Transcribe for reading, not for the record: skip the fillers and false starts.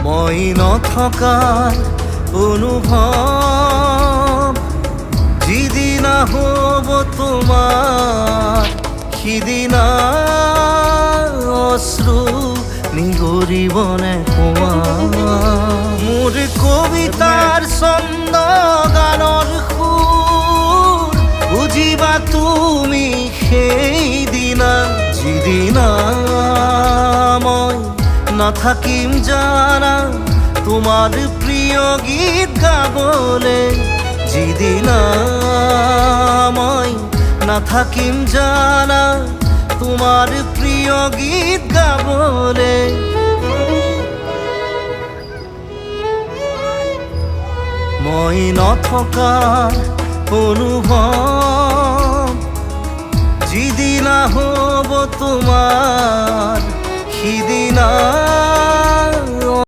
মই নথকাৰ অনুভৱ যিদিনা হ'ব তোমাৰ সিদিনা অশ্ৰু নিগৰিবনে কোৱা মোৰ কবিতাৰ ছন্দ গানৰ সুৰ বুজিবা তুমি সেইদিনা যিদিনা মই নাথাকিম জানা তোমার প্রিয় গীত গাবলে যিদিনা মই নাথাকিম জানা তোমার প্রিয় গীত গাবলে মই নথকাৰ অনুভৱ যিদিনা হ'ব তোমাৰ সিদিনা